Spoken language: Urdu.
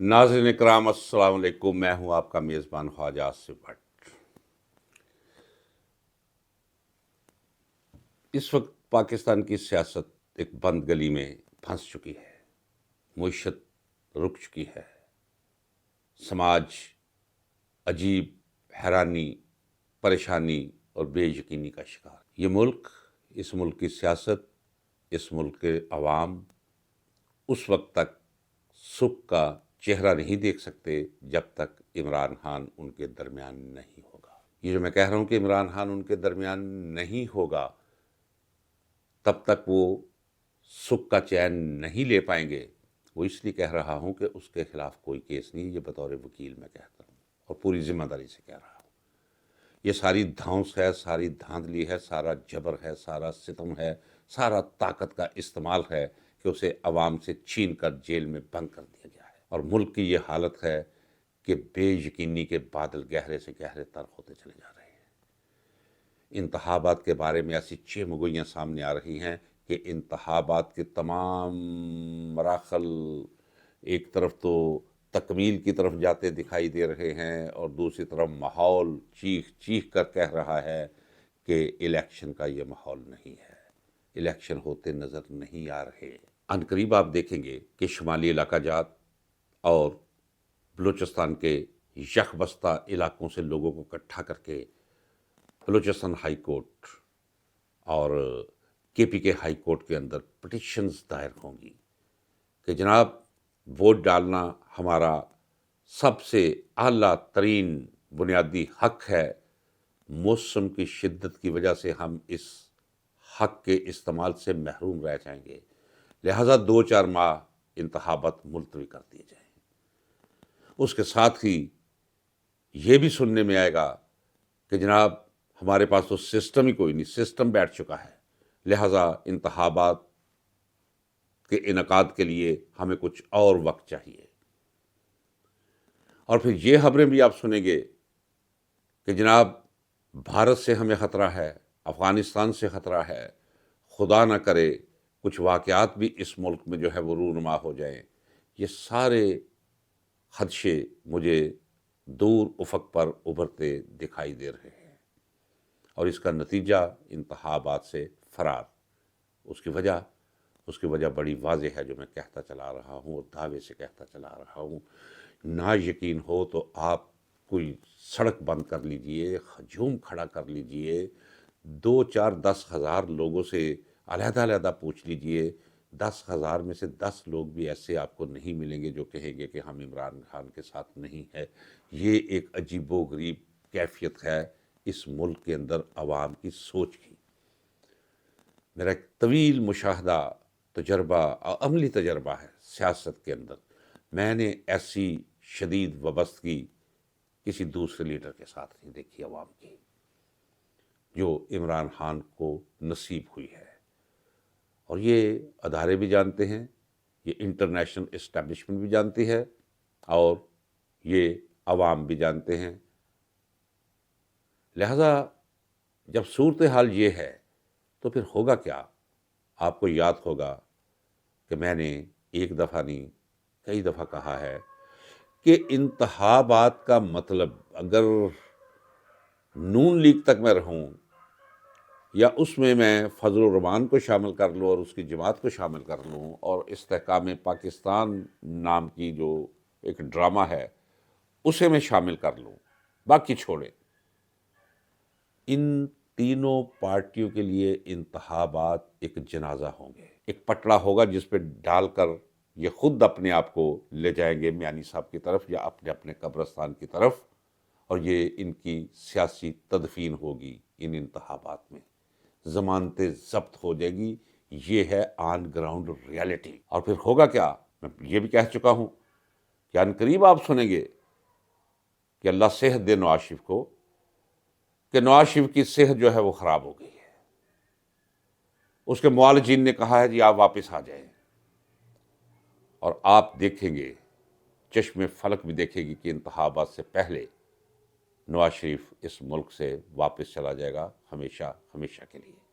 ناظرین اکرام السلام علیکم، میں ہوں آپ کا میزبان خواجہ آصف بٹ۔ اس وقت پاکستان کی سیاست ایک بند گلی میں پھنس چکی ہے، معیشت رک چکی ہے، سماج عجیب حیرانی، پریشانی اور بے یقینی کا شکار۔ اس ملک کی سیاست، اس ملک کے عوام اس وقت تک سکھ کا چہرہ نہیں دیکھ سکتے جب تک عمران خان ان کے درمیان نہیں ہوگا۔ یہ جو میں کہہ رہا ہوں کہ عمران خان ان کے درمیان نہیں ہوگا، تب تک وہ سکھ کا چین نہیں لے پائیں گے۔ وہ اس لیے کہہ رہا ہوں کہ اس کے خلاف کوئی کیس نہیں، یہ بطور وکیل میں کہتا ہوں اور پوری ذمہ داری سے کہہ رہا ہوں۔ یہ ساری دھونس ہے، ساری دھاندلی ہے، سارا جبر ہے، سارا ستم ہے، سارا طاقت کا استعمال ہے کہ اسے عوام سے چھین کر جیل میں بند کر دیا گیا ہے، اور ملک کی یہ حالت ہے کہ بے یقینی کے بادل گہرے سے گہرے تر ہوتے چلے جا رہے ہیں۔ انتخابات کے بارے میں ایسی چیمگوئیاں سامنے آ رہی ہیں کہ انتخابات کے تمام مراحل ایک طرف تو تکمیل کی طرف جاتے دکھائی دے رہے ہیں، اور دوسری طرف ماحول چیخ چیخ کر کہہ رہا ہے کہ الیکشن کا یہ ماحول نہیں ہے، الیکشن ہوتے نظر نہیں آ رہے۔ عنقریب آپ دیکھیں گے کہ شمالی علاقہ جات اور بلوچستان کے یک بستہ علاقوں سے لوگوں کو اکٹھا کر کے بلوچستان ہائی کورٹ اور کے پی کے ہائی کورٹ کے اندر پٹیشنز دائر ہوں گی کہ جناب ووٹ ڈالنا ہمارا سب سے اعلیٰ ترین بنیادی حق ہے، موسم کی شدت کی وجہ سے ہم اس حق کے استعمال سے محروم رہ جائیں گے، لہٰذا 2-4 ماہ انتخابات ملتوی کر دیے جائیں۔ اس کے ساتھ ہی یہ بھی سننے میں آئے گا کہ جناب ہمارے پاس تو سسٹم ہی کوئی نہیں، سسٹم بیٹھ چکا ہے، لہٰذا انتخابات کے انعقاد کے لیے ہمیں کچھ اور وقت چاہیے۔ اور پھر یہ خبریں بھی آپ سنیں گے کہ جناب بھارت سے ہمیں خطرہ ہے، افغانستان سے خطرہ ہے، خدا نہ کرے کچھ واقعات بھی اس ملک میں جو ہے وہ رونما ہو جائیں۔ یہ سارے خدشے مجھے دور افق پر ابھرتے دکھائی دے رہے ہیں، اور اس کا نتیجہ انتخابات سے فرار۔ اس کی وجہ بڑی واضح ہے جو میں کہتا چلا رہا ہوں اور دعوے سے کہتا چلا رہا ہوں۔ نہ یقین ہو تو آپ کوئی سڑک بند کر لیجئے، ہجوم کھڑا کر لیجئے، 2-4-10 ہزار لوگوں سے علیحدہ علیحدہ پوچھ لیجئے، 10 ہزار میں سے 10 لوگ بھی ایسے آپ کو نہیں ملیں گے جو کہیں گے کہ ہم عمران خان کے ساتھ نہیں ہے۔ یہ ایک عجیب و غریب کیفیت ہے اس ملک کے اندر عوام کی سوچ کی۔ میرا ایک طویل مشاہدہ، تجربہ اور عملی تجربہ ہے سیاست کے اندر۔ میں نے ایسی شدید وابستگی کسی دوسرے لیڈر کے ساتھ نہیں دیکھی عوام کی جو عمران خان کو نصیب ہوئی ہے، اور یہ ادارے بھی جانتے ہیں، یہ انٹرنیشنل اسٹیبلشمنٹ بھی جانتی ہے، اور یہ عوام بھی جانتے ہیں۔ لہذا جب صورتحال یہ ہے تو پھر ہوگا کیا؟ آپ کو یاد ہوگا کہ میں نے ایک دفعہ نہیں کئی دفعہ کہا ہے کہ انتخابات کا مطلب، اگر نون لیگ تک میں رہوں یا اس میں فضل الرحمان کو شامل کر لوں اور اس کی جماعت کو شامل کر لوں، اور استحکام پاکستان نام کی جو ایک ڈرامہ ہے اسے میں شامل کر لوں، باقی چھوڑیں، ان تینوں پارٹیوں کے لیے انتخابات ایک جنازہ ہوں گے، ایک پٹڑا ہوگا جس پہ ڈال کر یہ خود اپنے آپ کو لے جائیں گے میانی صاحب کی طرف یا اپنے قبرستان کی طرف، اور یہ ان کی سیاسی تدفین ہوگی ان انتخابات میں، ضمانتیں ضبط ہو جائے گی۔ یہ ہے آن گراؤنڈ ریالٹی۔ اور پھر ہوگا کیا؟ میں یہ بھی کہہ چکا ہوں کہ عنقریب آپ سنیں گے کہ اللہ صحت دے نواز شریف کو، کہ نواز شریف کی صحت جو ہے وہ خراب ہو گئی ہے، اس کے معالجین نے کہا ہے جی آپ واپس آ جائیں، اور آپ دیکھیں گے، چشم فلک بھی دیکھے گی کہ انتخابات سے پہلے نواز شریف اس ملک سے واپس چلا جائے گا، ہمیشہ ہمیشہ کے لیے۔